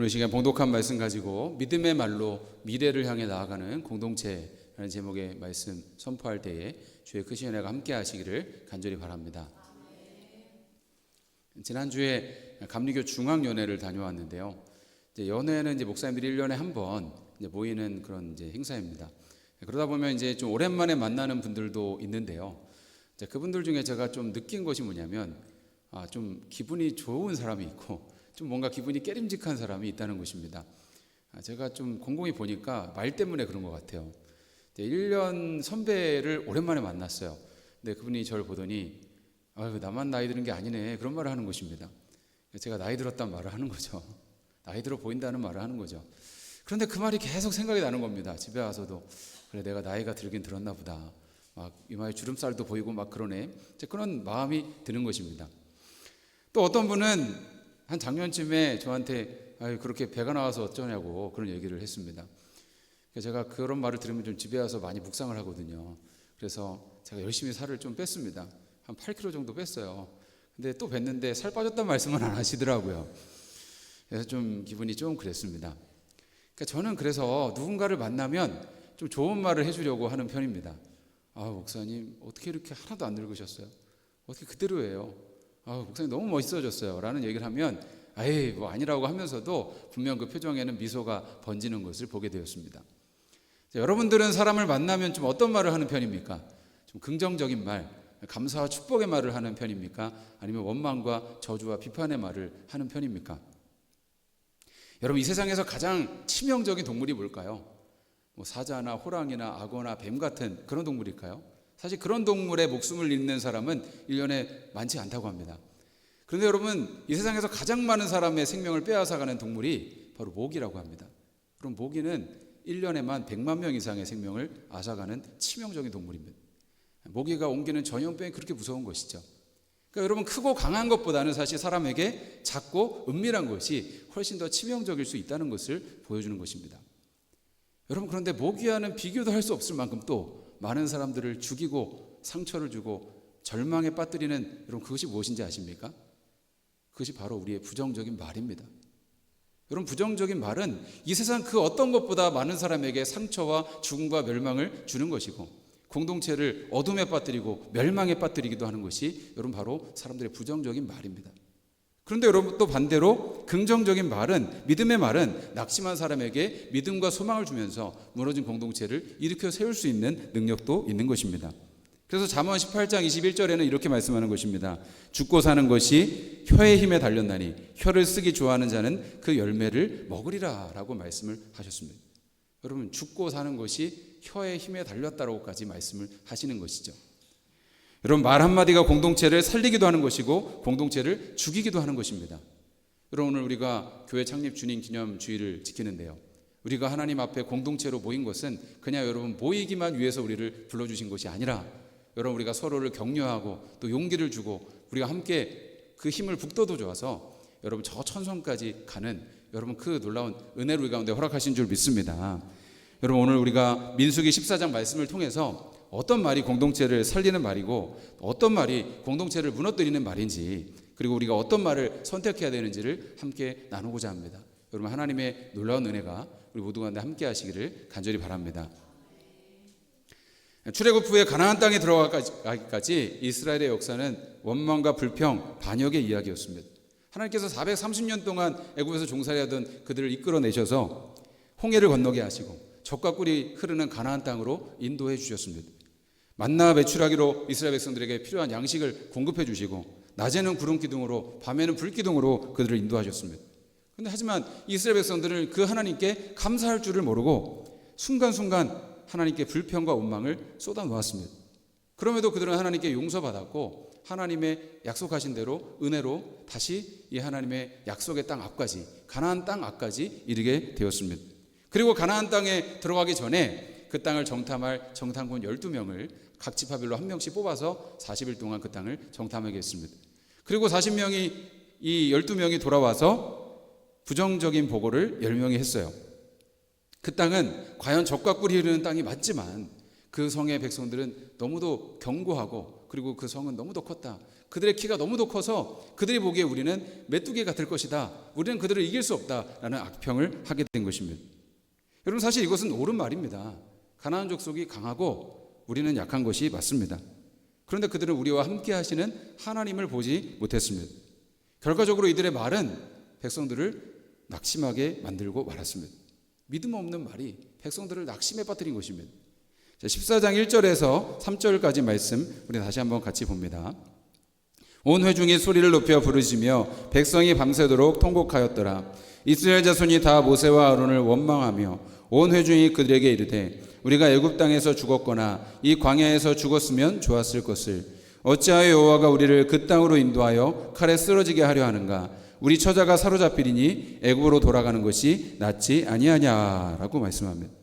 오늘 이 시간 봉독한 말씀 가지고 믿음의 말로 미래를 향해 나아가는 공동체라는 제목의 말씀 선포할 때에 주의 크신 은혜가 함께 하시기를 간절히 바랍니다. 지난주에 감리교 중앙연회를 다녀왔는데요. 연회는 목사님들이 1년에 한 번 모이는 그런 행사입니다. 그러다 보면 좀 오랜만에 만나는 분들도 있는데요. 그분들 중에 제가 좀 느낀 것이 뭐냐면 좀 기분이 좋은 사람이 있고 좀 뭔가 기분이 깨림직한 사람이 있다는 것입니다. 제가 좀 곰곰이 보니까 말 때문에 그런 것 같아요. 1년 선배를 오랜만에 만났어요. 근데 그분이 저를 보더니 나만 나이 드는 게 아니네, 그런 말을 하는 것입니다. 제가 나이 들었단 말을 하는 거죠. 나이 들어 보인다는 말을 하는 거죠. 그런데 그 말이 계속 생각이 나는 겁니다. 집에 와서도 그래, 내가 나이가 들긴 들었나 보다, 막 이마에 주름살도 보이고 막 그러네, 그런 마음이 드는 것입니다. 또 어떤 분은 한 작년쯤에 저한테 그렇게 배가 나와서 어쩌냐고 그런 얘기를 했습니다. 제가 그런 말을 들으면 좀 집에 와서 많이 묵상을 하거든요. 그래서 제가 열심히 살을 좀 뺐습니다. 한 8kg 정도 뺐어요. 근데 또 뺐는데 살 빠졌단 말씀은 안 하시더라고요. 그래서 좀 기분이 좀 그랬습니다. 저는 그래서 누군가를 만나면 좀 좋은 말을 해주려고 하는 편입니다. 목사님 어떻게 이렇게 하나도 안 늙으셨어요? 어떻게 그대로예요? 목사님 너무 멋있어졌어요 라는 얘기를 하면 뭐 아니라고 하면서도 분명 그 표정에는 미소가 번지는 것을 보게 되었습니다. 여러분들은 사람을 만나면 좀 어떤 말을 하는 편입니까? 좀 긍정적인 말, 감사와 축복의 말을 하는 편입니까? 아니면 원망과 저주와 비판의 말을 하는 편입니까? 여러분, 이 세상에서 가장 치명적인 동물이 뭘까요? 사자나 호랑이나 악어나 뱀 같은 그런 동물일까요? 사실 그런 동물의 목숨을 잃는 사람은 1년에 많지 않다고 합니다. 그런데 여러분, 이 세상에서 가장 많은 사람의 생명을 빼앗아가는 동물이 바로 모기라고 합니다. 그럼 모기는 1년에만 100만 명 이상의 생명을 앗아가는 치명적인 동물입니다. 모기가 옮기는 전염병이 그렇게 무서운 것이죠. 그러니까 여러분, 크고 강한 것보다는 사실 사람에게 작고 은밀한 것이 훨씬 더 치명적일 수 있다는 것을 보여주는 것입니다. 여러분, 그런데 모기와는 비교도 할 수 없을 만큼 또 많은 사람들을 죽이고 상처를 주고 절망에 빠뜨리는 여러분, 그것이 무엇인지 아십니까? 그것이 바로 우리의 부정적인 말입니다. 여러분, 부정적인 말은 이 세상 그 어떤 것보다 많은 사람에게 상처와 죽음과 멸망을 주는 것이고 공동체를 어둠에 빠뜨리고 멸망에 빠뜨리기도 하는 것이 여러분 바로 사람들의 부정적인 말입니다. 그런데 여러분, 또 반대로 긍정적인 말은, 믿음의 말은 낙심한 사람에게 믿음과 소망을 주면서 무너진 공동체를 일으켜 세울 수 있는 능력도 있는 것입니다. 그래서 잠언 18장 21절에는 이렇게 말씀하는 것입니다. 죽고 사는 것이 혀의 힘에 달렸나니 혀를 쓰기 좋아하는 자는 그 열매를 먹으리라 라고 말씀을 하셨습니다. 여러분, 죽고 사는 것이 혀의 힘에 달렸다라고까지 말씀을 하시는 것이죠. 여러분, 말 한마디가 공동체를 살리기도 하는 것이고 공동체를 죽이기도 하는 것입니다. 여러분, 오늘 우리가 교회 창립 주님 기념 주일을 지키는데요, 우리가 하나님 앞에 공동체로 모인 것은 그냥 여러분 모이기만 위해서 우리를 불러주신 것이 아니라 여러분, 우리가 서로를 격려하고 또 용기를 주고 우리가 함께 그 힘을 북돋워 줘서 여러분 저 천성까지 가는 여러분 그 놀라운 은혜를 우리 가운데 허락하신 줄 믿습니다. 여러분, 오늘 우리가 민수기 14장 말씀을 통해서 어떤 말이 공동체를 살리는 말이고 어떤 말이 공동체를 무너뜨리는 말인지, 그리고 우리가 어떤 말을 선택해야 되는지를 함께 나누고자 합니다. 여러분, 하나님의 놀라운 은혜가 우리 모두 가운데 함께 하시기를 간절히 바랍니다. 출애굽 후에 가나안 땅에 들어가기까지 이스라엘의 역사는 원망과 불평, 반역의 이야기였습니다. 하나님께서 430년 동안 애굽에서 종살이하던 그들을 이끌어내셔서 홍해를 건너게 하시고 젖과 꿀이 흐르는 가나안 땅으로 인도해 주셨습니다. 만나 매출하기로 이스라엘 백성들에게 필요한 양식을 공급해 주시고 낮에는 구름 기둥으로 밤에는 불 기둥으로 그들을 인도하셨습니다. 그런데 하지만 이스라엘 백성들은 그 하나님께 감사할 줄을 모르고 순간순간 하나님께 불평과 원망을 쏟아 놓았습니다. 그럼에도 그들은 하나님께 용서받았고 하나님의 약속하신 대로 은혜로 다시 이 하나님의 약속의 땅 앞까지, 가나안 땅 앞까지 이르게 되었습니다. 그리고 가나안 땅에 들어가기 전에 그 땅을 정탐할 정탐꾼 12명을 각 지파별로 한 명씩 뽑아서 40일 동안 그 땅을 정탐하게 했습니다. 그리고 40명이, 이 12명이 돌아와서 부정적인 보고를 10명이 했어요. 그 땅은 과연 젖과 꿀이 흐르는 땅이 맞지만 그 성의 백성들은 너무도 견고하고 그리고 그 성은 너무도 컸다, 그들의 키가 너무도 커서 그들이 보기에 우리는 메뚜기가 될 것이다, 우리는 그들을 이길 수 없다라는 악평을 하게 된 것입니다. 여러분, 사실 이것은 옳은 말입니다. 가나안 족속이 강하고 우리는 약한 것이 맞습니다. 그런데 그들은 우리와 함께 하시는 하나님을 보지 못했습니다. 결과적으로 이들의 말은 백성들을 낙심하게 만들고 말았습니다. 믿음 없는 말이 백성들을 낙심에 빠뜨린 것입니다. 14장 1절에서 3절까지 말씀 우리 다시 한번 같이 봅니다. 온 회중이 소리를 높여 부르시며 백성이 밤새도록 통곡하였더라. 이스라엘 자손이 다 모세와 아론을 원망하며 온 회중이 그들에게 이르되 우리가 애굽 땅에서 죽었거나 이 광야에서 죽었으면 좋았을 것을 어찌하여 여호와가 우리를 그 땅으로 인도하여 칼에 쓰러지게 하려 하는가? 우리 처자가 사로잡히리니 애굽으로 돌아가는 것이 낫지 아니하냐라고 말씀합니다.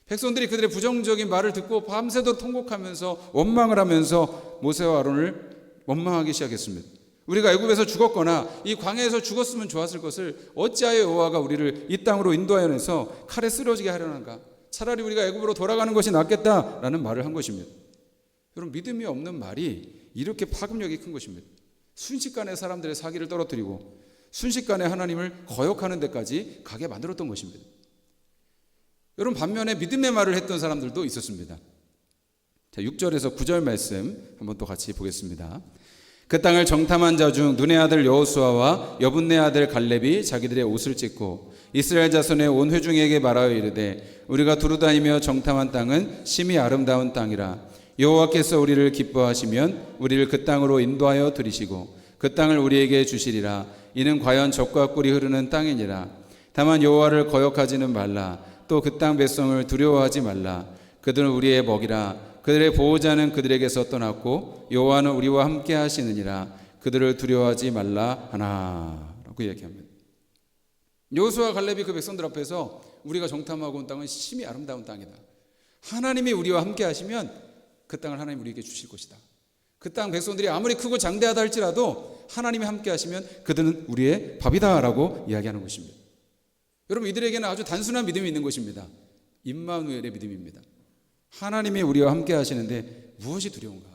백성들이 그들의 부정적인 말을 듣고 밤새도록 통곡하면서 원망을 하면서 모세와 아론을 원망하기 시작했습니다. 우리가 애굽에서 죽었거나 이 광야에서 죽었으면 좋았을 것을 어찌하여 여호와가 우리를 이 땅으로 인도하여내서 칼에 쓰러지게 하려는가? 차라리 우리가 애굽으로 돌아가는 것이 낫겠다라는 말을 한 것입니다. 여러분, 믿음이 없는 말이 이렇게 파급력이 큰 것입니다. 순식간에 사람들의 사기를 떨어뜨리고 순식간에 하나님을 거역하는 데까지 가게 만들었던 것입니다. 여러분, 반면에 믿음의 말을 했던 사람들도 있었습니다. 자, 6절에서 9절 말씀 한번 또 같이 보겠습니다. 그 땅을 정탐한 자 중 눈의 아들 여호수아와 여분네 아들 갈렙이 자기들의 옷을 찢고 이스라엘 자손의 온 회중에게 말하여 이르되 우리가 두루다니며 정탐한 땅은 심히 아름다운 땅이라. 여호와께서 우리를 기뻐하시면 우리를 그 땅으로 인도하여 들이시고 그 땅을 우리에게 주시리라. 이는 과연 젖과 꿀이 흐르는 땅이니라. 다만 여호와를 거역하지는 말라. 또 그 땅 백성을 두려워하지 말라. 그들은 우리의 먹이라. 그들의 보호자는 그들에게서 떠났고 여호와는 우리와 함께 하시느니라. 그들을 두려워하지 말라 하나 라고 이야기합니다. 여호수아 갈렙이 그 백성들 앞에서 우리가 정탐하고 온 땅은 심히 아름다운 땅이다. 하나님이 우리와 함께 하시면 그 땅을 하나님 우리에게 주실 것이다. 그 땅 백성들이 아무리 크고 장대하다 할지라도 하나님이 함께 하시면 그들은 우리의 밥이다 라고 이야기하는 것입니다. 여러분, 이들에게는 아주 단순한 믿음이 있는 것입니다. 임마누엘의 믿음입니다. 하나님이 우리와 함께 하시는데 무엇이 두려운가?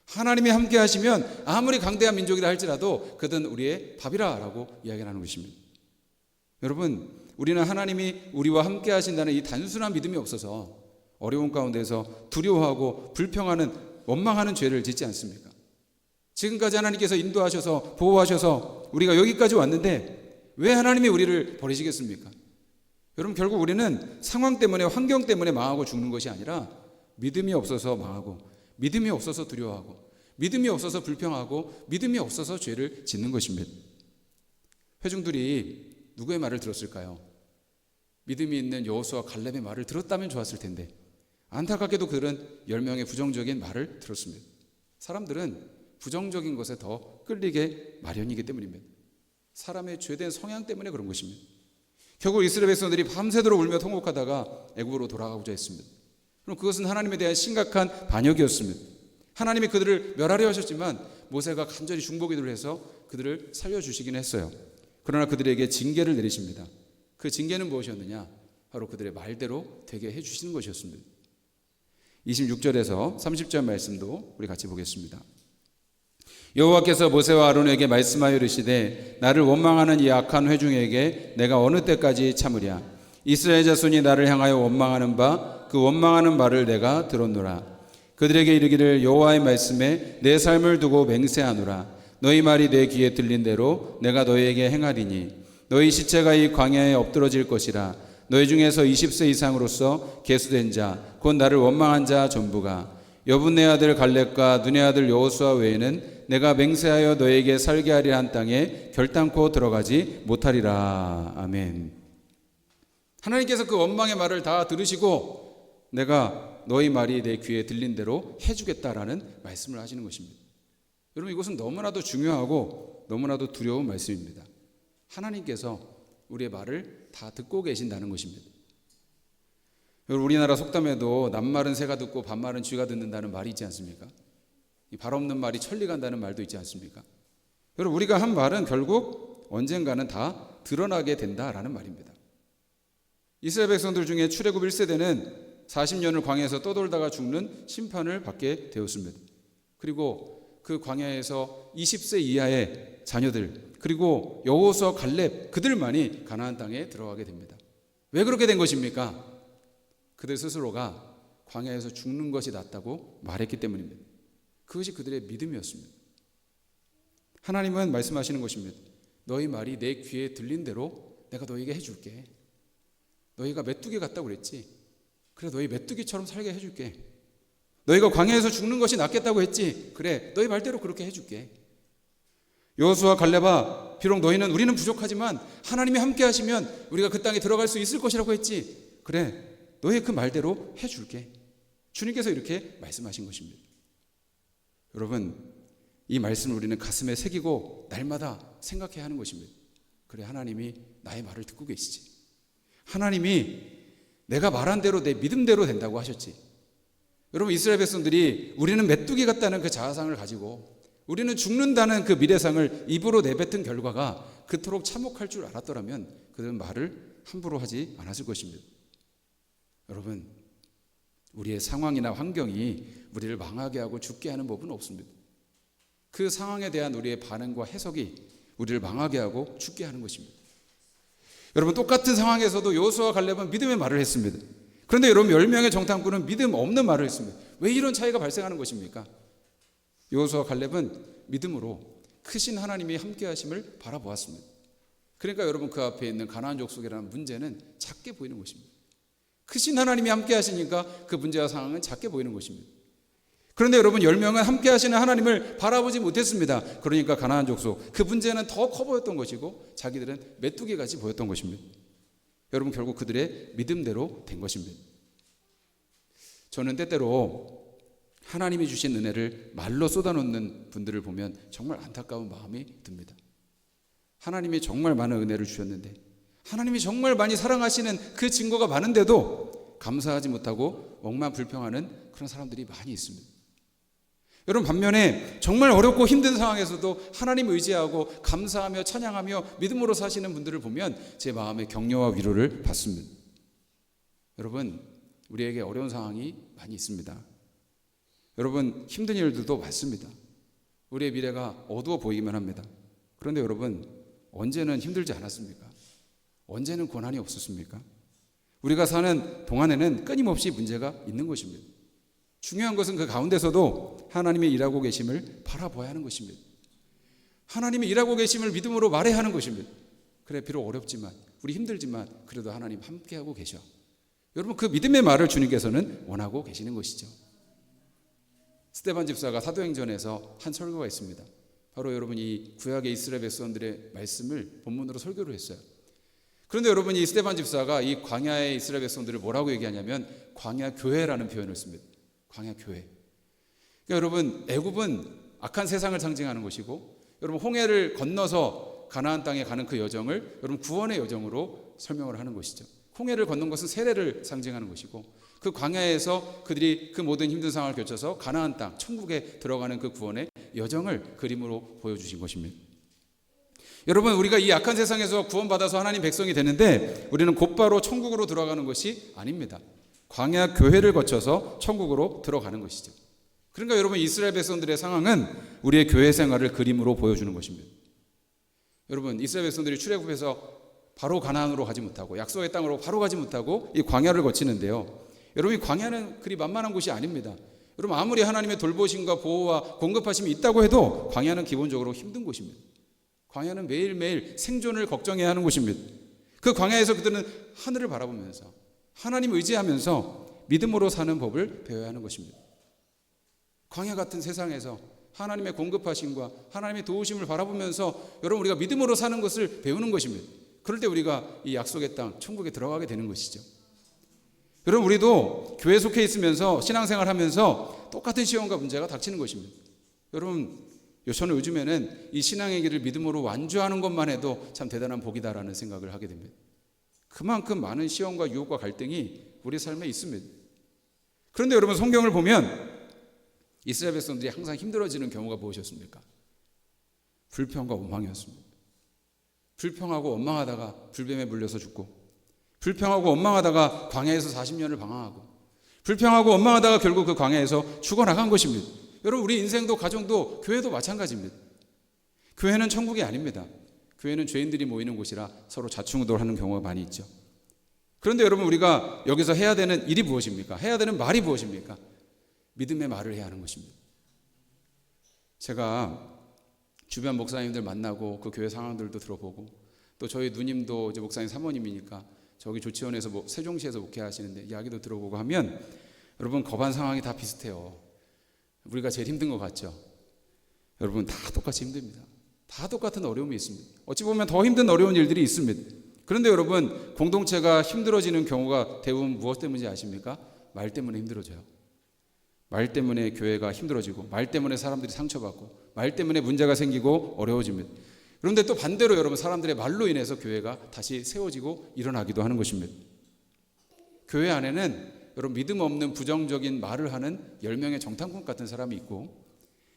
하나님이 함께 하시면 아무리 강대한 민족이라 할지라도 그들은 우리의 밥이라 라고 이야기하는 것입니다. 여러분, 우리는 하나님이 우리와 함께 하신다는 이 단순한 믿음이 없어서 어려운 가운데서 두려워하고 불평하는 원망하는 죄를 짓지 않습니까? 지금까지 하나님께서 인도하셔서 보호하셔서 우리가 여기까지 왔는데 왜 하나님이 우리를 버리시겠습니까? 여러분, 결국 우리는 상황 때문에 환경 때문에 망하고 죽는 것이 아니라 믿음이 없어서 망하고 믿음이 없어서 두려워하고 믿음이 없어서 불평하고 믿음이 없어서 죄를 짓는 것입니다. 회중들이 누구의 말을 들었을까요? 믿음이 있는 여호수아 갈렙의 말을 들었다면 좋았을 텐데 안타깝게도 그들은 10명의 부정적인 말을 들었습니다. 사람들은 부정적인 것에 더 끌리게 마련이기 때문입니다. 사람의 죄된 성향 때문에 그런 것입니다. 결국 이스라엘 백성들이 밤새도록 울며 통곡하다가 애굽으로 돌아가고자 했습니다. 그럼 그것은 하나님에 대한 심각한 반역이었습니다. 하나님이 그들을 멸하려 하셨지만 모세가 간절히 중보기도를 해서 그들을 살려주시긴 했어요. 그러나 그들에게 징계를 내리십니다. 그 징계는 무엇이었느냐? 바로 그들의 말대로 되게 해주시는 것이었습니다. 26절에서 30절 말씀도 우리 같이 보겠습니다. 여호와께서 모세와 아론에게 말씀하여 이르시되 나를 원망하는 이 악한 회중에게 내가 어느 때까지 참으랴? 이스라엘 자손이 나를 향하여 원망하는 바 그 원망하는 말을 내가 들었노라. 그들에게 이르기를 여호와의 말씀에 내 삶을 두고 맹세하노라. 너희 말이 내 귀에 들린 대로 내가 너희에게 행하리니 너희 시체가 이 광야에 엎드러질 것이라. 너희 중에서 20세 이상으로서 계수된 자 곧 나를 원망한 자 전부가 여분네 아들 갈렙과 눈의 아들 여호수아 외에는 내가 맹세하여 너에게 살게 하리라 한 땅에 결단코 들어가지 못하리라. 아멘. 하나님께서 그 원망의 말을 다 들으시고 내가 너희 말이 내 귀에 들린 대로 해주겠다라는 말씀을 하시는 것입니다. 여러분, 이것은 너무나도 중요하고 너무나도 두려운 말씀입니다. 하나님께서 우리의 말을 다 듣고 계신다는 것입니다. 여러분, 우리나라 속담에도 낱말은 새가 듣고 반말은 쥐가 듣는다는 말이 있지 않습니까? 이 발 없는 말이 천리 간다는 말도 있지 않습니까? 여러분, 우리가 한 말은 결국 언젠가는 다 드러나게 된다라는 말입니다. 이스라엘 백성들 중에 출애굽 1세대는 40년을 광야에서 떠돌다가 죽는 심판을 받게 되었습니다. 그리고 그 광야에서 20세 이하의 자녀들, 그리고 여호수아 갈렙, 그들만이 가나안 땅에 들어가게 됩니다. 왜 그렇게 된 것입니까? 그들 스스로가 광야에서 죽는 것이 낫다고 말했기 때문입니다. 그것이 그들의 믿음이었습니다. 하나님은 말씀하시는 것입니다. 너희 말이 내 귀에 들린 대로 내가 너희에게 해줄게. 너희가 메뚜기 같다고 그랬지? 그래, 너희 메뚜기처럼 살게 해줄게. 너희가 광야에서 죽는 것이 낫겠다고 했지? 그래, 너희 말대로 그렇게 해줄게. 여호수아 갈렙아, 비록 우리는 부족하지만 하나님이 함께 하시면 우리가 그 땅에 들어갈 수 있을 것이라고 했지? 그래, 너희 그 말대로 해줄게. 주님께서 이렇게 말씀하신 것입니다. 여러분, 이 말씀을 우리는 가슴에 새기고 날마다 생각해야 하는 것입니다. 그래, 하나님이 나의 말을 듣고 계시지. 하나님이 내가 말한 대로 내 믿음대로 된다고 하셨지. 여러분, 이스라엘 백성들이 우리는 메뚜기 같다는 그 자아상을 가지고 우리는 죽는다는 그 미래상을 입으로 내뱉은 결과가 그토록 참혹할 줄 알았더라면 그들은 말을 함부로 하지 않았을 것입니다. 여러분, 우리의 상황이나 환경이 우리를 망하게 하고 죽게 하는 법은 없습니다. 그 상황에 대한 우리의 반응과 해석이 우리를 망하게 하고 죽게 하는 것입니다. 여러분, 똑같은 상황에서도 여호수아와 갈렙은 믿음의 말을 했습니다. 그런데 여러분, 10명의 정탐꾼은 믿음 없는 말을 했습니다. 왜 이런 차이가 발생하는 것입니까? 여호수아와 갈렙은 믿음으로 크신 하나님이 함께 하심을 바라보았습니다. 그러니까 여러분, 그 앞에 있는 가나안 족속이라는 문제는 작게 보이는 것입니다. 크신 하나님이 함께 하시니까 그 문제와 상황은 작게 보이는 것입니다. 그런데 여러분, 10명은 함께 하시는 하나님을 바라보지 못했습니다. 그러니까 가나안 족속, 그 문제는 더 커 보였던 것이고 자기들은 메뚜기같이 보였던 것입니다. 여러분, 결국 그들의 믿음대로 된 것입니다. 저는 때때로 하나님이 주신 은혜를 말로 쏟아놓는 분들을 보면 정말 안타까운 마음이 듭니다. 하나님이 정말 많은 은혜를 주셨는데, 하나님이 정말 많이 사랑하시는 그 증거가 많은데도 감사하지 못하고 억만불평하는 그런 사람들이 많이 있습니다. 여러분, 반면에 정말 어렵고 힘든 상황에서도 하나님 의지하고 감사하며 찬양하며 믿음으로 사시는 분들을 보면 제 마음에 격려와 위로를 받습니다. 여러분, 우리에게 어려운 상황이 많이 있습니다. 여러분, 힘든 일들도 많습니다. 우리의 미래가 어두워 보이기만 합니다. 그런데 여러분, 언제는 힘들지 않았습니까? 언제는 고난이 없었습니까? 우리가 사는 동안에는 끊임없이 문제가 있는 것입니다. 중요한 것은 그 가운데서도 하나님이 일하고 계심을 바라봐야 하는 것입니다. 하나님이 일하고 계심을 믿음으로 말해야 하는 것입니다. 그래, 비록 어렵지만, 우리 힘들지만 그래도 하나님 함께하고 계셔. 여러분, 그 믿음의 말을 주님께서는 원하고 계시는 것이죠. 스데반 집사가 사도행전에서 한 설교가 있습니다. 바로 여러분, 이 구약의 이스라엘 백성들의 말씀을 본문으로 설교를 했어요. 그런데 여러분, 이 스데반 집사가 이 광야의 이스라엘 백성들을 뭐라고 얘기하냐면 광야 교회라는 표현을 씁니다. 광야 교회. 그러니까 여러분, 애굽은 악한 세상을 상징하는 것이고, 여러분, 홍해를 건너서 가나안 땅에 가는 그 여정을 여러분 구원의 여정으로 설명을 하는 것이죠. 홍해를 건넌 것은 세례를 상징하는 것이고, 그 광야에서 그들이 그 모든 힘든 상황을 거쳐서 가나안 땅, 천국에 들어가는 그 구원의 여정을 그림으로 보여주신 것입니다. 여러분, 우리가 이 악한 세상에서 구원받아서 하나님 백성이 되는데 우리는 곧바로 천국으로 들어가는 것이 아닙니다. 광야 교회를 거쳐서 천국으로 들어가는 것이죠. 그러니까 여러분, 이스라엘 백성들의 상황은 우리의 교회 생활을 그림으로 보여주는 것입니다. 여러분, 이스라엘 백성들이 출애굽해서 바로 가나안으로 가지 못하고 약속의 땅으로 바로 가지 못하고 이 광야를 거치는데요. 여러분, 이 광야는 그리 만만한 곳이 아닙니다. 여러분, 아무리 하나님의 돌보심과 보호와 공급하심이 있다고 해도 광야는 기본적으로 힘든 곳입니다. 광야는 매일매일 생존을 걱정해야 하는 곳입니다. 그 광야에서 그들은 하늘을 바라보면서 하나님 의지하면서 믿음으로 사는 법을 배워야 하는 것입니다. 광야 같은 세상에서 하나님의 공급하심과 하나님의 도우심을 바라보면서 여러분, 우리가 믿음으로 사는 것을 배우는 것입니다. 그럴 때 우리가 이 약속의 땅, 천국에 들어가게 되는 것이죠. 여러분, 우리도 교회 속해 있으면서 신앙생활 하면서 똑같은 시험과 문제가 닥치는 것입니다. 여러분, 저는 요즘에는 이 신앙의 길을 믿음으로 완주하는 것만 해도 참 대단한 복이다라는 생각을 하게 됩니다. 그만큼 많은 시험과 유혹과 갈등이 우리 삶에 있습니다. 그런데 여러분, 성경을 보면 이스라엘 백성들이 항상 힘들어지는 경우가 무엇이었습니까? 불평과 원망이었습니다. 불평하고 원망하다가 불뱀에 물려서 죽고, 불평하고 원망하다가 광야에서 40년을 방황하고, 불평하고 원망하다가 결국 그 광야에서 죽어나간 것입니다. 여러분, 우리 인생도 가정도 교회도 마찬가지입니다. 교회는 천국이 아닙니다. 교회는 죄인들이 모이는 곳이라 서로 좌충우돌하는 경우가 많이 있죠. 그런데 여러분, 우리가 여기서 해야 되는 일이 무엇입니까? 해야 되는 말이 무엇입니까? 믿음의 말을 해야 하는 것입니다. 제가 주변 목사님들 만나고 그 교회 상황들도 들어보고, 또 저희 누님도 이제 목사님 사모님이니까 저기 조치원에서 세종시에서 목회하시는데 이야기도 들어보고 하면, 여러분, 거반 상황이 다 비슷해요. 우리가 제일 힘든 것 같죠? 여러분, 다 똑같이 힘듭니다. 다 똑같은 어려움이 있습니다. 어찌 보면 더 힘든 어려운 일들이 있습니다. 그런데 여러분, 공동체가 힘들어지는 경우가 대부분 무엇 때문인지 아십니까? 말 때문에 힘들어져요. 말 때문에 교회가 힘들어지고, 말 때문에 사람들이 상처받고, 말 때문에 문제가 생기고 어려워집니다. 그런데 또 반대로 여러분, 사람들의 말로 인해서 교회가 다시 세워지고 일어나기도 하는 것입니다. 교회 안에는 여러분, 믿음 없는 부정적인 말을 하는 10명의 정탐꾼 같은 사람이 있고,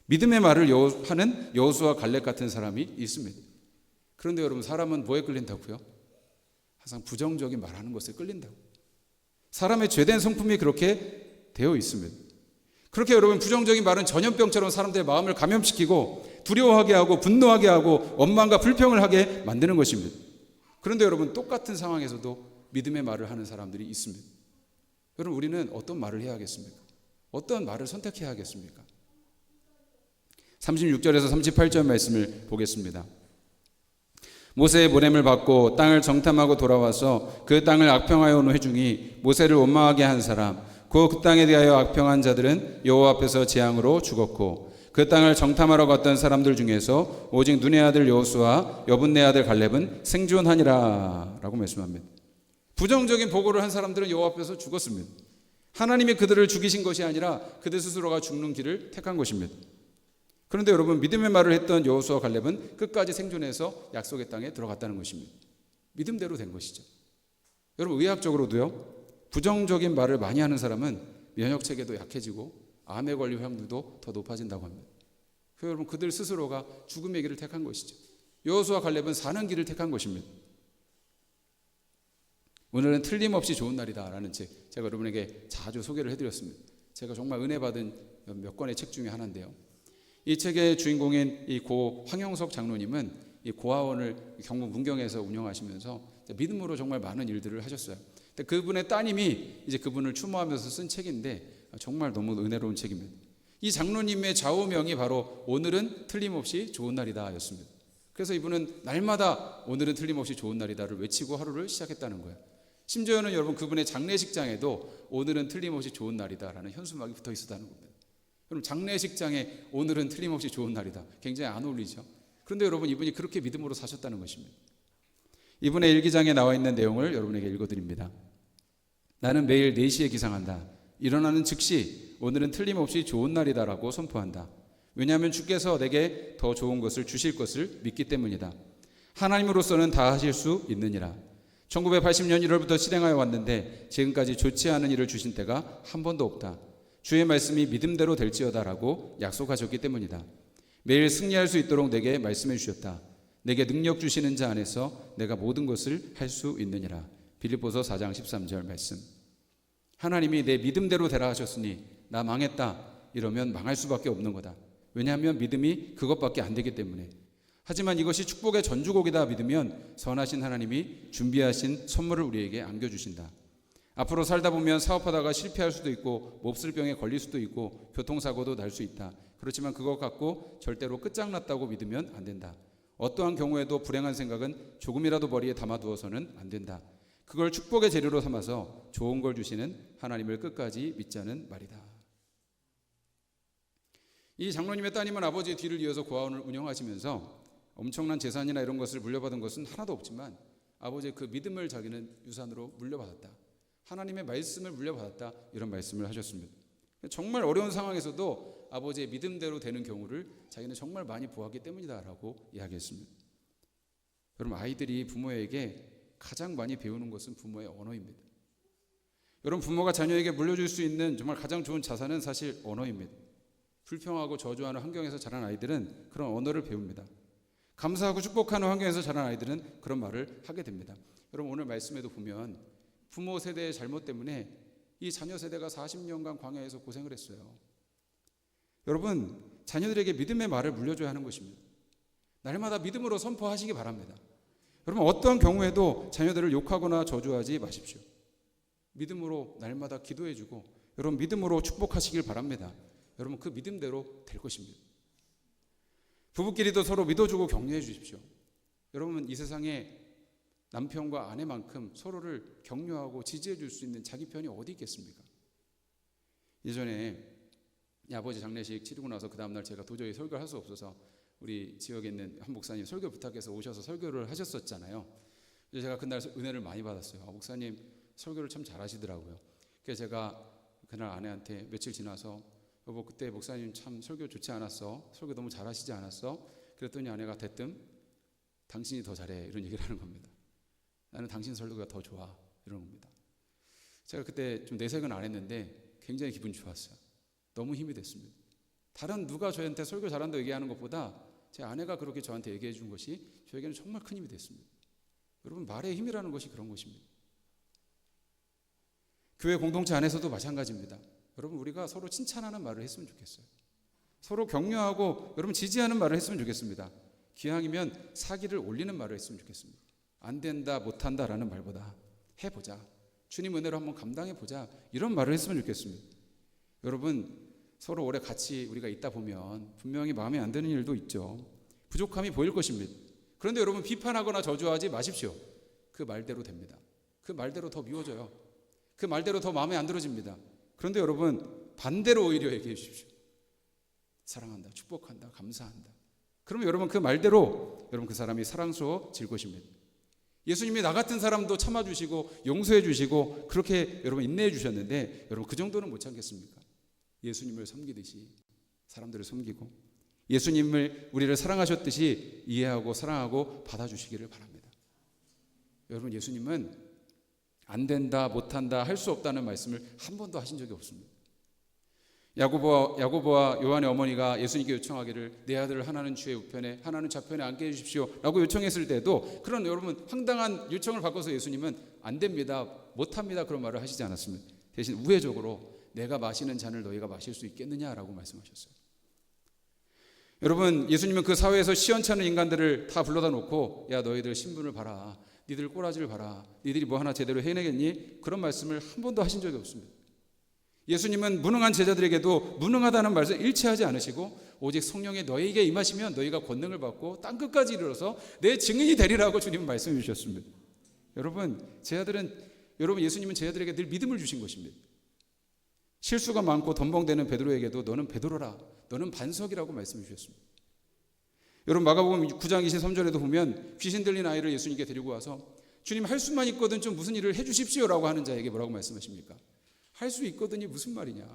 믿음의 말을 하는 여호수아 갈렙 같은 사람이 있습니다. 그런데 여러분, 사람은 뭐에 끌린다고요? 항상 부정적인 말하는 것에 끌린다고. 사람의 죄된 성품이 그렇게 되어 있습니다. 그렇게 여러분, 부정적인 말은 전염병처럼 사람들의 마음을 감염시키고 두려워하게 하고 분노하게 하고 원망과 불평을 하게 만드는 것입니다. 그런데 여러분, 똑같은 상황에서도 믿음의 말을 하는 사람들이 있습니다. 여러분, 우리는 어떤 말을 해야겠습니까? 어떤 말을 선택해야 하겠습니까? 36절에서 38절 말씀을 보겠습니다. 모세의 보냄을 받고 땅을 정탐하고 돌아와서 그 땅을 악평하여 온 회중이 모세를 원망하게 한 사람, 그 땅에 대하여 악평한 자들은 여호와 앞에서 재앙으로 죽었고, 그 땅을 정탐하러 갔던 사람들 중에서 오직 눈의 아들 여호수아 여분네 아들 갈렙은 생존하니라 라고 말씀합니다. 부정적인 보고를 한 사람들은 여호와 앞에서 죽었습니다. 하나님이 그들을 죽이신 것이 아니라 그들 스스로가 죽는 길을 택한 것입니다. 그런데 여러분, 믿음의 말을 했던 여호수아 갈렙은 끝까지 생존해서 약속의 땅에 들어갔다는 것입니다. 믿음대로 된 것이죠. 여러분, 의학적으로도요, 부정적인 말을 많이 하는 사람은 면역체계도 약해지고 암에 걸릴 확률도 더 높아진다고 합니다. 그래서 여러분, 그들 스스로가 죽음의 길을 택한 것이죠. 여호수아 갈렙은 사는 길을 택한 것입니다. 오늘은 틀림없이 좋은 날이다라는 책, 제가 여러분에게 자주 소개를 해드렸습니다. 제가 정말 은혜 받은 몇 권의 책 중에 하나인데요. 이 책의 주인공인 이 고 황영석 장로님은 이 고아원을 경북 문경에서 운영하시면서 믿음으로 정말 많은 일들을 하셨어요. 그분의 따님이 이제 그분을 추모하면서 쓴 책인데 정말 너무 은혜로운 책입니다. 이 장로님의 좌우명이 바로 오늘은 틀림없이 좋은 날이다 였습니다. 그래서 이분은 날마다 오늘은 틀림없이 좋은 날이다를 외치고 하루를 시작했다는 거예요. 심지어는 여러분, 그분의 장례식장에도 오늘은 틀림없이 좋은 날이다라는 현수막이 붙어 있었다는 겁니다. 여러분, 장례식장에 오늘은 틀림없이 좋은 날이다, 굉장히 안 어울리죠. 그런데 여러분, 이분이 그렇게 믿음으로 사셨다는 것입니다. 이분의 일기장에 나와 있는 내용을 여러분에게 읽어드립니다. 나는 매일 4시에 기상한다. 일어나는 즉시 오늘은 틀림없이 좋은 날이다라고 선포한다. 왜냐하면 주께서 내게 더 좋은 것을 주실 것을 믿기 때문이다. 하나님으로서는 다 하실 수 있느니라. 1980년 1월부터 실행하여 왔는데 지금까지 좋지 않은 일을 주신 때가 한 번도 없다. 주의 말씀이 믿음대로 될지어다라고 약속하셨기 때문이다. 매일 승리할 수 있도록 내게 말씀해 주셨다. 내게 능력 주시는 자 안에서 내가 모든 것을 할 수 있느니라. 빌립보서 4장 13절 말씀. 하나님이 내 믿음대로 되라 하셨으니 나 망했다 이러면 망할 수밖에 없는 거다. 왜냐하면 믿음이 그것밖에 안 되기 때문에. 하지만 이것이 축복의 전주곡이다 믿으면 선하신 하나님이 준비하신 선물을 우리에게 안겨주신다. 앞으로 살다 보면 사업하다가 실패할 수도 있고 몹쓸 병에 걸릴 수도 있고 교통사고도 날 수 있다. 그렇지만 그것 갖고 절대로 끝장났다고 믿으면 안 된다. 어떠한 경우에도 불행한 생각은 조금이라도 머리에 담아두어서는 안 된다. 그걸 축복의 재료로 삼아서 좋은 걸 주시는 하나님을 끝까지 믿자는 말이다. 이 장로님의 따님은 아버지의 뒤를 이어서 고아원을 운영하시면서 엄청난 재산이나 이런 것을 물려받은 것은 하나도 없지만 아버지의 그 믿음을 자기는 유산으로 물려받았다. 하나님의 말씀을 물려받았다. 이런 말씀을 하셨습니다. 정말 어려운 상황에서도 아버지의 믿음대로 되는 경우를 자기는 정말 많이 보았기 때문이다라고 이야기했습니다. 여러분, 아이들이 부모에게 가장 많이 배우는 것은 부모의 언어입니다. 여러분, 부모가 자녀에게 물려줄 수 있는 정말 가장 좋은 자산은 사실 언어입니다. 불평하고 저주하는 환경에서 자란 아이들은 그런 언어를 배웁니다. 감사하고 축복하는 환경에서 자란 아이들은 그런 말을 하게 됩니다. 여러분, 오늘 말씀에도 보면 부모 세대의 잘못 때문에 이 자녀 세대가 40년간 광야에서 고생을 했어요. 여러분, 자녀들에게 믿음의 말을 물려줘야 하는 것입니다. 날마다 믿음으로 선포하시기 바랍니다. 여러분, 어떠한 경우에도 자녀들을 욕하거나 저주하지 마십시오. 믿음으로 날마다 기도해주고 여러분 믿음으로 축복하시길 바랍니다. 여러분, 그 믿음대로 될 것입니다. 부부끼리도 서로 믿어주고 격려해 주십시오. 여러분, 이 세상에 남편과 아내만큼 서로를 격려하고 지지해 줄 수 있는 자기 편이 어디 있겠습니까? 예전에 아버지 장례식 치르고 나서 그 다음날 제가 도저히 설교를 할 수 없어서 우리 지역에 있는 한 목사님 설교 부탁해서 오셔서 설교를 하셨었잖아요. 그래서 제가 그날 은혜를 많이 받았어요. 목사님 설교를 참 잘하시더라고요. 그래서 제가 그날 아내한테 며칠 지나서 여보, 그때 목사님 참 설교 좋지 않았어? 설교 너무 잘하시지 않았어? 그랬더니 아내가 대뜸 당신이 더 잘해, 이런 얘기를 하는 겁니다. 나는 당신 설교가 더 좋아, 이런 겁니다. 제가 그때 좀 내색은 안 했는데 굉장히 기분이 좋았어요. 너무 힘이 됐습니다. 다른 누가 저한테 설교 잘한다고 얘기하는 것보다 제 아내가 그렇게 저한테 얘기해 준 것이 저에게는 정말 큰 힘이 됐습니다. 여러분, 말의 힘이라는 것이 그런 것입니다. 교회 공동체 안에서도 마찬가지입니다. 여러분, 우리가 서로 칭찬하는 말을 했으면 좋겠어요. 서로 격려하고 여러분 지지하는 말을 했으면 좋겠습니다. 기왕이면 사기를 올리는 말을 했으면 좋겠습니다. 안 된다, 못한다라는 말보다 해보자, 주님 은혜로 한번 감당해보자, 이런 말을 했으면 좋겠습니다. 여러분, 서로 오래 같이 우리가 있다 보면 분명히 마음에 안 드는 일도 있죠. 부족함이 보일 것입니다. 그런데 여러분, 비판하거나 저주하지 마십시오. 그 말대로 됩니다. 그 말대로 더 미워져요. 그 말대로 더 마음에 안 들어집니다. 그런데 여러분, 반대로 오히려 얘기해 주십시오. 사랑한다, 축복한다, 감사한다. 그러면 여러분, 그 말대로 여러분 그 사람이 사랑스러워질 것입니다. 예수님이 나 같은 사람도 참아주시고 용서해 주시고 그렇게 여러분 인내해 주셨는데 여러분, 그 정도는 못 참겠습니까? 예수님을 섬기듯이 사람들을 섬기고 예수님을 우리를 사랑하셨듯이 이해하고 사랑하고 받아주시기를 바랍니다. 여러분, 예수님은 안 된다, 못한다, 할 수 없다는 말씀을 한 번도 하신 적이 없습니다. 야고보와 요한의 어머니가 예수님께 요청하기를 내 아들을 하나는 주의 우편에 하나는 좌편에 앉게 해주십시오 라고 요청했을 때도 그런 여러분 황당한 요청을 받고서 예수님은 안 됩니다, 못합니다, 그런 말을 하시지 않았습니다. 대신 우회적으로 내가 마시는 잔을 너희가 마실 수 있겠느냐라고 말씀하셨어요. 여러분, 예수님은 그 사회에서 시원찮은 인간들을 다 불러다 놓고 야, 너희들 신분을 봐라, 니들 꼬라지를 봐라, 니들이 뭐 하나 제대로 해내겠니? 그런 말씀을 한 번도 하신 적이 없습니다. 예수님은 무능한 제자들에게도 무능하다는 말을 일치하지 않으시고 오직 성령이 너희에게 임하시면 너희가 권능을 받고 땅끝까지 이르러서 내 증인이 되리라고 주님은 말씀해 주셨습니다. 여러분, 예수님은 제자들에게 늘 믿음을 주신 것입니다. 실수가 많고 덤벙대는 베드로에게도 너는 베드로라, 너는 반석이라고 말씀해 주셨습니다. 여러분, 마가복음 9장 23절에도 보면 귀신 들린 아이를 예수님께 데리고 와서 주님, 할 수만 있거든 좀 무슨 일을 해 주십시오라고 하는 자에게 뭐라고 말씀하십니까? 할 수 있거든이 무슨 말이냐,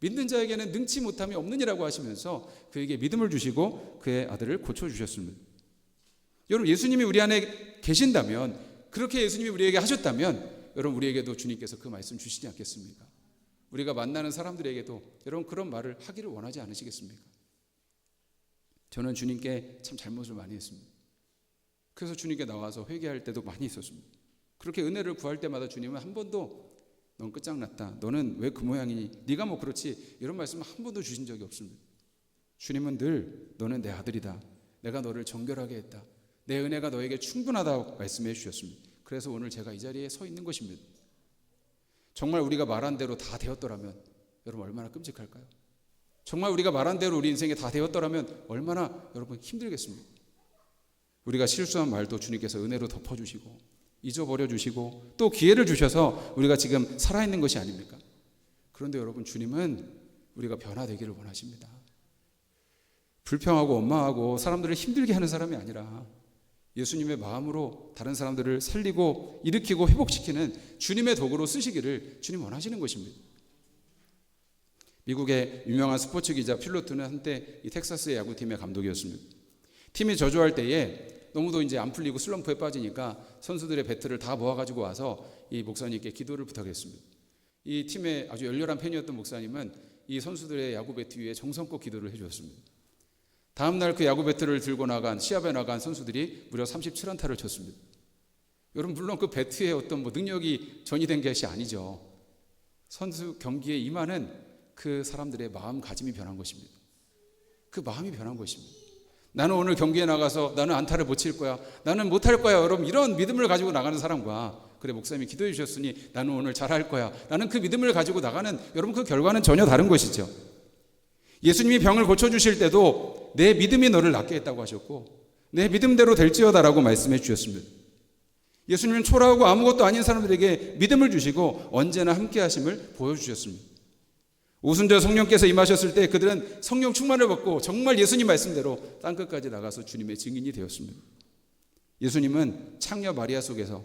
믿는 자에게는 능치 못함이 없느니라고 하시면서 그에게 믿음을 주시고 그의 아들을 고쳐주셨습니다. 여러분, 예수님이 우리 안에 계신다면, 그렇게 예수님이 우리에게 하셨다면 여러분, 우리에게도 주님께서 그 말씀 주시지 않겠습니까? 우리가 만나는 사람들에게도 여러분 그런 말을 하기를 원하지 않으시겠습니까? 저는 주님께 참 잘못을 많이 했습니다. 그래서 주님께 나와서 회개할 때도 많이 있었습니다. 그렇게 은혜를 구할 때마다 주님은 한 번도 넌 끝장났다, 너는 왜 그 모양이니, 네가 뭐 그렇지, 이런 말씀을 한 번도 주신 적이 없습니다. 주님은 늘 너는 내 아들이다, 내가 너를 정결하게 했다, 내 은혜가 너에게 충분하다고 말씀해 주셨습니다. 그래서 오늘 제가 이 자리에 서 있는 것입니다. 정말 우리가 말한 대로 다 되었더라면 여러분 얼마나 끔찍할까요? 정말 우리가 말한 대로 우리 인생에 다 되었더라면 얼마나 여러분 힘들겠습니까? 우리가 실수한 말도 주님께서 은혜로 덮어주시고 잊어버려 주시고 또 기회를 주셔서 우리가 지금 살아있는 것이 아닙니까? 그런데 여러분, 주님은 우리가 변화되기를 원하십니다. 불평하고 원망하고 사람들을 힘들게 하는 사람이 아니라 예수님의 마음으로 다른 사람들을 살리고 일으키고 회복시키는 주님의 도구로 쓰시기를 주님 원하시는 것입니다. 미국의 유명한 스포츠 기자 필로트는 한때 이 텍사스의 야구팀의 감독이었습니다. 팀이 저조할 때에 너무도 이제 안 풀리고 슬럼프에 빠지니까 선수들의 배트를 다 모아가지고 와서 이 목사님께 기도를 부탁했습니다. 이 팀의 아주 열렬한 팬이었던 목사님은 이 선수들의 야구 배트 위에 정성껏 기도를 해주었습니다. 다음날 그 야구 배트를 들고 시합에 나간 선수들이 무려 37안타를 쳤습니다. 여러분, 물론 그 배트에 어떤 능력이 전이된 것이 아니죠. 선수 경기에 임하는 그 사람들의 마음가짐이 변한 것입니다. 그 마음이 변한 것입니다. 나는 오늘 경기에 나가서 나는 안타를 못 칠 거야, 나는 못할 거야, 여러분, 이런 믿음을 가지고 나가는 사람과, 그래 목사님이 기도해 주셨으니 나는 오늘 잘할 거야, 나는 그 믿음을 가지고 나가는, 여러분, 그 결과는 전혀 다른 것이죠. 예수님이 병을 고쳐주실 때도 내 믿음이 너를 낫게 했다고 하셨고 내 믿음대로 될지어다라고 말씀해 주셨습니다. 예수님은 초라하고 아무것도 아닌 사람들에게 믿음을 주시고 언제나 함께 하심을 보여주셨습니다. 오순절 성령께서 임하셨을 때 그들은 성령 충만을 받고 정말 예수님 말씀대로 땅끝까지 나가서 주님의 증인이 되었습니다. 예수님은 창녀 마리아 속에서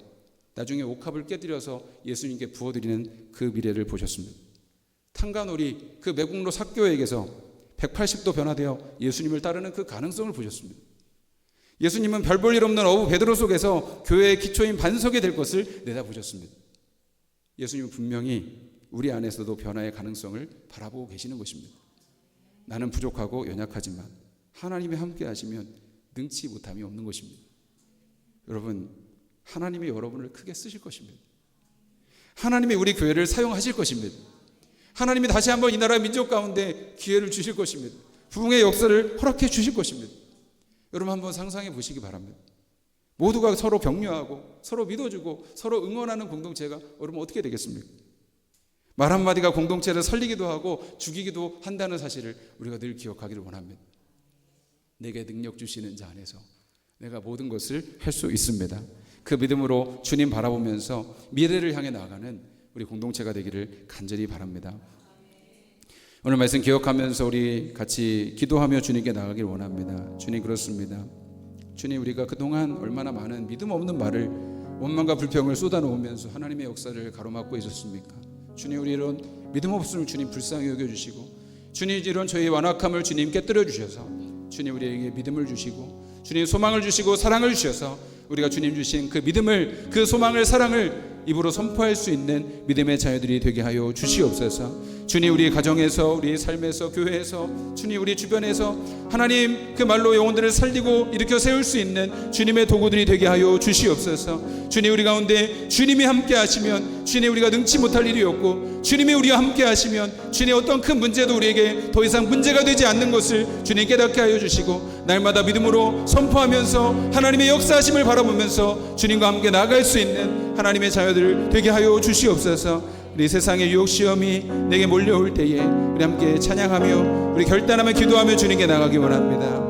나중에 옥합을 깨뜨려서 예수님께 부어드리는 그 미래를 보셨습니다. 탄가놀이 그 매국노 삭교에게서 180도 변화되어 예수님을 따르는 그 가능성을 보셨습니다. 예수님은 별 볼 일 없는 어부 베드로 속에서 교회의 기초인 반석이 될 것을 내다보셨습니다. 예수님은 분명히 우리 안에서도 변화의 가능성을 바라보고 계시는 것입니다. 나는 부족하고 연약하지만 하나님이 함께 하시면 능치 못함이 없는 것입니다. 여러분, 하나님이 여러분을 크게 쓰실 것입니다. 하나님이 우리 교회를 사용하실 것입니다. 하나님이 다시 한번 이 나라 민족 가운데 기회를 주실 것입니다. 부흥의 역사를 허락해 주실 것입니다. 여러분, 한번 상상해 보시기 바랍니다. 모두가 서로 격려하고 서로 믿어주고 서로 응원하는 공동체가 여러분 어떻게 되겠습니까? 말 한마디가 공동체를 살리기도 하고 죽이기도 한다는 사실을 우리가 늘 기억하기를 원합니다. 내게 능력 주시는 자 안에서 내가 모든 것을 할 수 있습니다. 그 믿음으로 주님 바라보면서 미래를 향해 나아가는 우리 공동체가 되기를 간절히 바랍니다. 오늘 말씀 기억하면서 우리 같이 기도하며 주님께 나가길 원합니다. 주님, 그렇습니다. 주님, 우리가 그동안 얼마나 많은 믿음 없는 말을, 원망과 불평을 쏟아놓으면서 하나님의 역사를 가로막고 있었습니까? 주님, 우리 이런 믿음 없음을 주님 불쌍히 여겨주시고, 주님 이런 저희 완악함을 주님 깨뜨려 주셔서 주님 우리에게 믿음을 주시고 주님 소망을 주시고 사랑을 주셔서 우리가 주님 주신 그 믿음을, 그 소망을, 사랑을 입으로 선포할 수 있는 믿음의 자녀들이 되게 하여 주시옵소서. 주님, 우리 가정에서, 우리 삶에서, 교회에서, 주님 우리 주변에서 하나님 그 말로 영혼들을 살리고 일으켜 세울 수 있는 주님의 도구들이 되게 하여 주시옵소서. 주님, 우리 가운데 주님이 함께 하시면 주님 우리가 능치 못할 일이 없고, 주님이 우리와 함께 하시면 주님 어떤 큰 문제도 우리에게 더 이상 문제가 되지 않는 것을 주님 깨닫게 하여 주시고, 날마다 믿음으로 선포하면서 하나님의 역사하심을 바라보면서 주님과 함께 나아갈 수 있는 하나님의 자녀들 되게 하여 주시옵소서. 우리 세상의 유혹 시험이 내게 몰려올 때에 우리 함께 찬양하며 우리 결단하며 기도하며 주님께 나가기 원합니다.